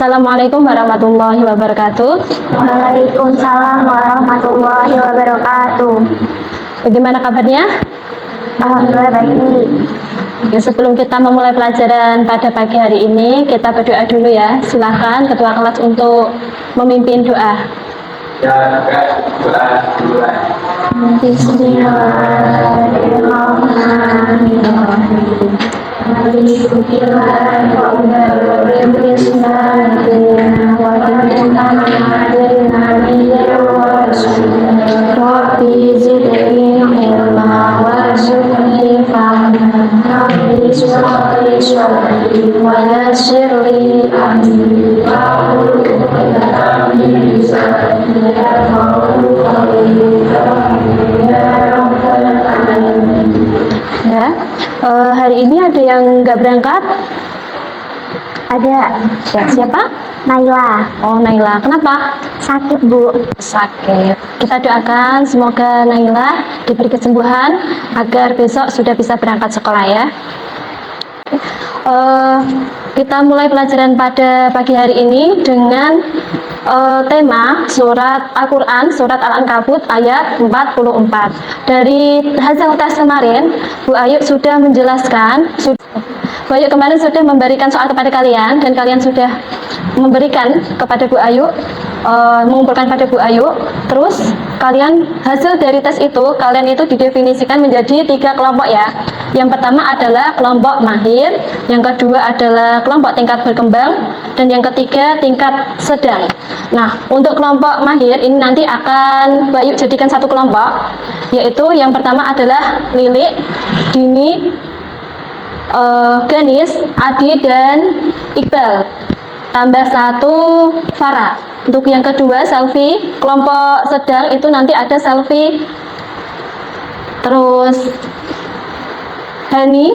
Assalamualaikum warahmatullahi wabarakatuh. Waalaikumsalam warahmatullahi wabarakatuh. Bagaimana kabarnya? Alhamdulillah baik. Ya, sebelum kita memulai pelajaran pada pagi hari ini, kita berdoa dulu ya. Silakan ketua kelas untuk memimpin doa. Bismillahirrahmanirrahim. Rabbi zidni ilma warzuqni fahman. Rabbi shrah li sadri wa yassir li amri wahlul 'uqdatam min lisani yafqahu qawli. Ya rabbal alamin. Ya, hari ini ada yang nggak berangkat? Ada Ya, siapa? Naila, Oh, Naila. Kenapa? sakit Bu. Sakit. Kita doakan semoga Naila diberi kesembuhan agar besok sudah bisa berangkat sekolah ya. Kita mulai pelajaran pada pagi hari ini dengan tema surat Al-Quran, surat Al-Ankabut ayat 44. Dari hasil tes kemarin, Bu Ayu sudah menjelaskan, Bu Ayu kemarin sudah memberikan soal kepada kalian, dan kalian sudah memberikan kepada Bu Ayu, mengumpulkan pada Bu Ayu. Terus kalian hasil dari tes itu, kalian itu didefinisikan menjadi 3 kelompok ya. Yang pertama adalah kelompok mahir, yang kedua adalah kelompok tingkat berkembang, dan yang ketiga tingkat sedang. Nah, untuk kelompok mahir ini nanti akan Bu Ayu jadikan satu kelompok, yaitu yang pertama adalah Lilik, Dini, Ganis, Adi, dan Iqbal. Tambah 1 Farah. Untuk yang kedua Selfie, kelompok sedang itu nanti ada Selfie, terus Hani,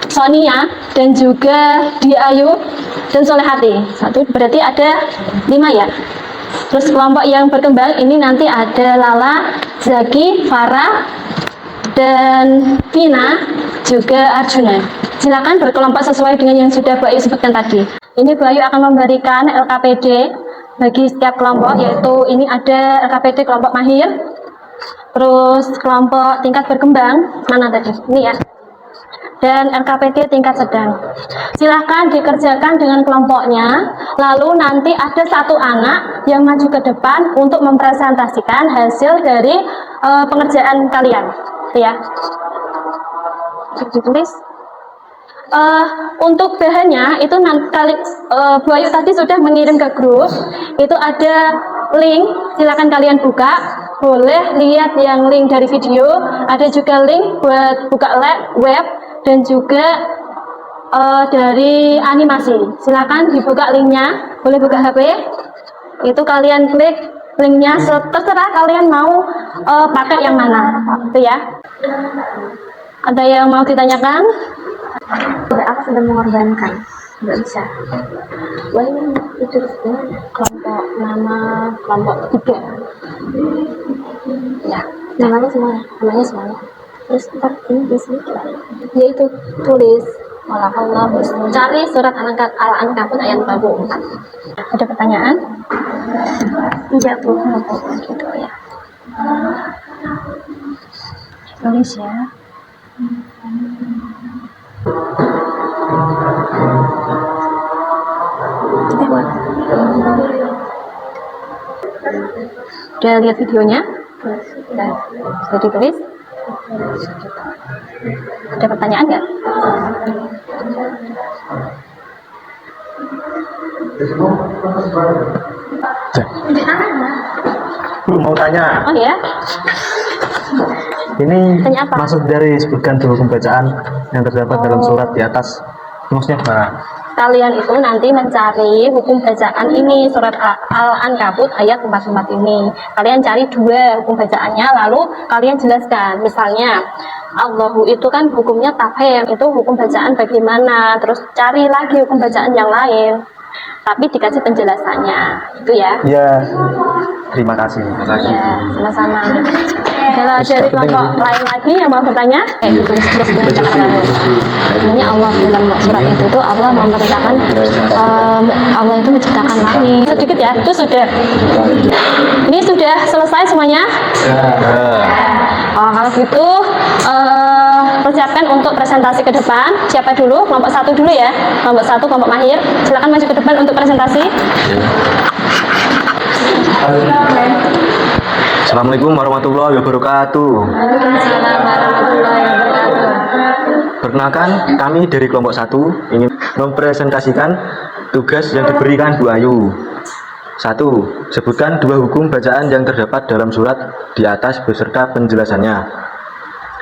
Sonia, dan juga Diayu dan Solehati. 1 berarti ada 5 ya. Terus kelompok yang berkembang ini nanti ada Lala, Zaki, Farah, dan Vina, juga Arjuna. Silakan berkelompok sesuai dengan yang sudah Bu Ayu sebutkan tadi. Ini Bu Ayu akan memberikan LKPD bagi setiap kelompok, yaitu ini ada LKPD kelompok mahir, terus kelompok tingkat berkembang, mana tadi? Ini ya. Dan LKPD tingkat sedang. Silahkan dikerjakan dengan kelompoknya, lalu nanti ada 1 anak yang maju ke depan untuk mempresentasikan hasil dari pengerjaan kalian, ya. Ditulis. Untuk bahannya itu nanti Bu Ayu tadi sudah mengirim ke grup. Itu ada link, silakan kalian buka. Boleh lihat yang link dari video, ada juga link buat buka web, dan juga dari animasi. Silakan dibuka linknya, boleh buka HP. Itu kalian klik linknya, terserah kalian mau pakai yang mana, itu ya. Ada yang mau ditanyakan? Aku sudah mengorbankan, nggak bisa. Wah, ini itu kelompok nama kelompok 3 ya. Namanya semuanya. Namanya semuanya. Terus ntar ini di sini Yaitu tulis Allah cari surat Al-Ankabut ayat 44. Ada pertanyaan? tidak Bu. Gitu ya. Tulis ya. Udah lihat videonya? Sudah ditulis? Ada pertanyaan nggak? Mau tanya, Oh ya? ini Tanya apa? maksud dari sebutkan dulu pembacaan yang terdapat dalam surat di atas, maksudnya apa? Kalian itu nanti mencari hukum bacaan ini, surat Al-Ankabut ayat 44 ini. Kalian cari 2 hukum bacaannya, lalu kalian jelaskan. Misalnya Allahu itu kan hukumnya tafhim, itu hukum bacaan bagaimana, terus cari lagi hukum bacaan yang lain, tapi dikasih penjelasannya, itu ya. Ya, Terima kasih. Ya, sama-sama. Kalau dari kelompok lain lagi yang mau bertanya, terus sebenarnya Allah dalam surat itu tuh Allah memberitakan Allah itu menciptakan langit. Sedikit ya, itu sudah. Ini sudah selesai semuanya. Oh, kalau gitu persiapkan untuk presentasi ke depan. Siapa dulu? Kelompok 1 dulu ya. Kelompok 1, kelompok mahir. Silakan maju ke depan untuk presentasi. Assalamualaikum warahmatullahi wabarakatuh. Perkenalkan, kami dari kelompok 1 ingin mempresentasikan tugas yang diberikan Bu Ayu. 1. Sebutkan 2 hukum bacaan yang terdapat dalam surat di atas beserta penjelasannya.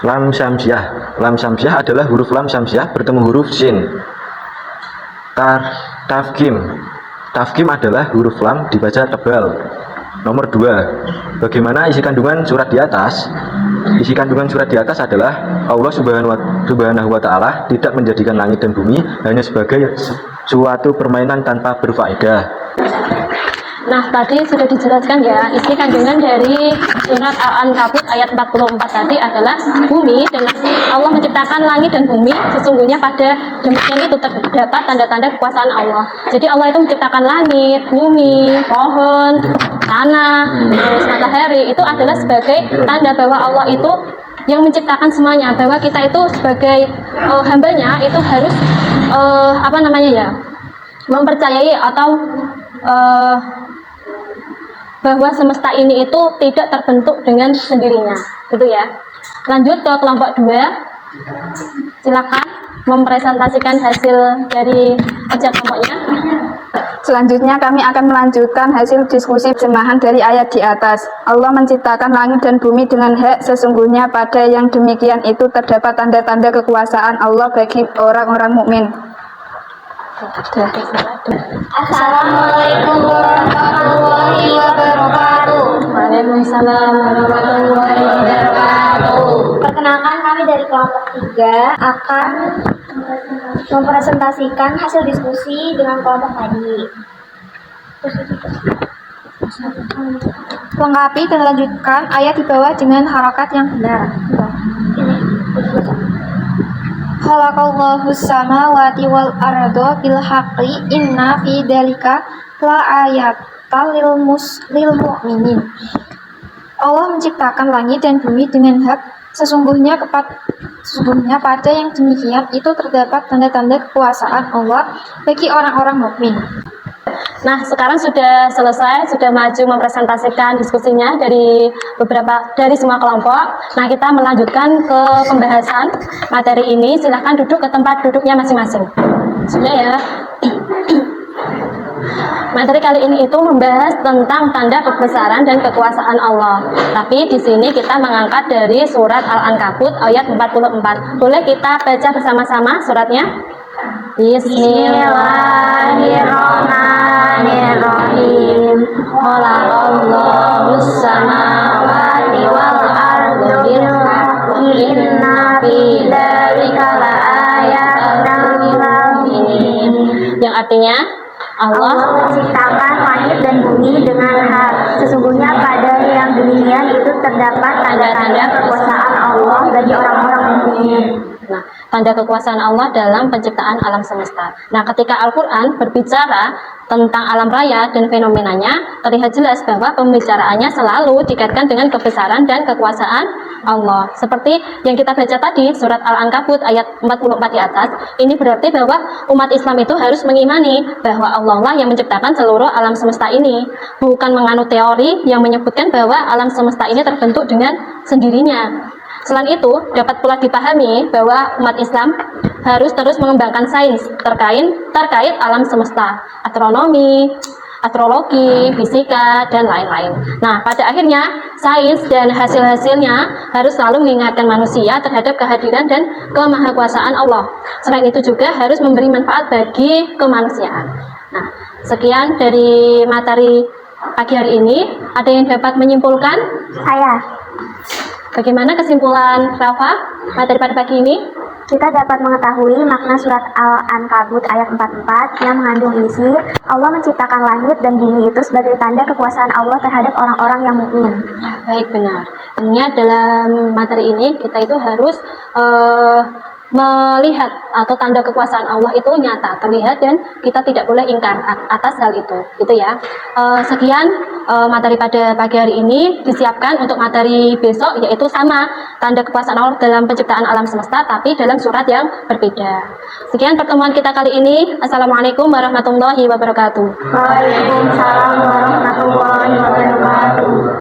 Lam Syamsiah. Lam Syamsiah adalah huruf lam syamsiah bertemu huruf sin. Tafkim. Tafkim adalah huruf lam dibaca tebal. Nomor 2. Bagaimana isi kandungan surat di atas? Isi kandungan surat di atas adalah Allah Subhanahu wa Ta'ala tidak menjadikan langit dan bumi hanya sebagai suatu permainan tanpa berfaedah. Nah, tadi sudah dijelaskan ya, isi kandungan dari surat Al-Ankabut ayat 44 tadi adalah bumi, dengan Allah menciptakan langit dan bumi, sesungguhnya pada demikian itu terdapat tanda-tanda kekuasaan Allah. Jadi Allah itu menciptakan langit, bumi, pohon, tanah, terus matahari, itu adalah sebagai tanda bahwa Allah itu yang menciptakan semuanya, bahwa kita itu sebagai hambanya itu harus mempercayai atau bahwa semesta ini itu tidak terbentuk dengan sendirinya, gitu ya. Lanjut ke kelompok 2, silakan mempresentasikan hasil dari kerja kelompoknya. Selanjutnya kami akan melanjutkan hasil diskusi terjemahan dari ayat di atas. Allah menciptakan langit dan bumi dengan hak, sesungguhnya pada yang demikian itu terdapat tanda-tanda kekuasaan Allah bagi orang-orang mukmin. Assalamualaikum warahmatullahi wabarakatuh. Waalaikumsalam warahmatullahi wabarakatuh. Perkenalkan, kami dari kelompok 3 akan mempresentasikan hasil diskusi dengan kelompok tadi. Lengkapi dan lanjutkan ayat di bawah dengan harokat yang benar. Khalaqallahu samawati wal arda bil haqqi inna fi dzalika la ayatal lil mu'minin. Allah menciptakan langit dan bumi dengan hak, sesungguhnya pada yang demikian itu terdapat tanda-tanda kekuasaan Allah bagi orang-orang mukmin. Nah, sekarang sudah selesai, sudah maju mempresentasikan diskusinya dari semua kelompok. Nah, kita melanjutkan ke pembahasan materi ini. Silahkan duduk ke tempat duduknya masing-masing. Sudah ya. Materi kali ini itu membahas tentang tanda kebesaran dan kekuasaan Allah. Tapi di sini kita mengangkat dari surat Al-Ankabut ayat 44. Boleh kita baca bersama-sama suratnya? Bismillahirrahmanirrahim. Khalaqallahus samawati wal arda bil haqqi inna fi dzalika laayatan lil mu'minin. Yang artinya Allah menciptakan langit dan bumi dengan hak, sesungguhnya pada yang demikian itu terdapat tanda-tanda kekuasaan Allah bagi orang-orang mukmin. Nah, tanda kekuasaan Allah dalam penciptaan alam semesta. Nah, ketika Al-Quran berbicara tentang alam raya dan fenomenanya, terlihat jelas bahwa pembicaraannya selalu dikaitkan dengan kebesaran dan kekuasaan Allah. Seperti yang kita baca tadi, surat Al-Ankabut ayat 44 di atas, ini berarti bahwa umat Islam itu harus mengimani bahwa Allah lah yang menciptakan seluruh alam semesta ini, bukan menganut teori yang menyebutkan bahwa alam semesta ini terbentuk dengan sendirinya. Selain itu, dapat pula dipahami bahwa umat Islam harus terus mengembangkan sains terkait alam semesta, astronomi, astrologi, fisika, dan lain-lain. Nah, pada akhirnya, sains dan hasil-hasilnya harus selalu mengingatkan manusia terhadap kehadiran dan kemahakuasaan Allah. Selain itu juga harus memberi manfaat bagi kemanusiaan. Nah, sekian dari materi pagi hari ini. Ada yang dapat menyimpulkan? Saya. Bagaimana kesimpulan Rafa materi pada pagi ini? Kita dapat mengetahui makna surat Al-Ankabut ayat 44 yang mengandung isi Allah menciptakan langit dan bumi itu sebagai tanda kekuasaan Allah terhadap orang-orang yang mukmin. Ya, baik, benar. Ingat dalam materi ini kita itu harus melihat atau tanda kekuasaan Allah itu nyata, terlihat, dan kita tidak boleh ingkar atas hal itu, gitu ya. Sekian materi pada pagi hari ini. Disiapkan untuk materi besok, yaitu sama tanda kekuasaan Allah dalam penciptaan alam semesta, tapi dalam surat yang berbeda. Sekian pertemuan kita kali ini. Assalamualaikum warahmatullahi wabarakatuh. Waalaikumsalam warahmatullahi wabarakatuh.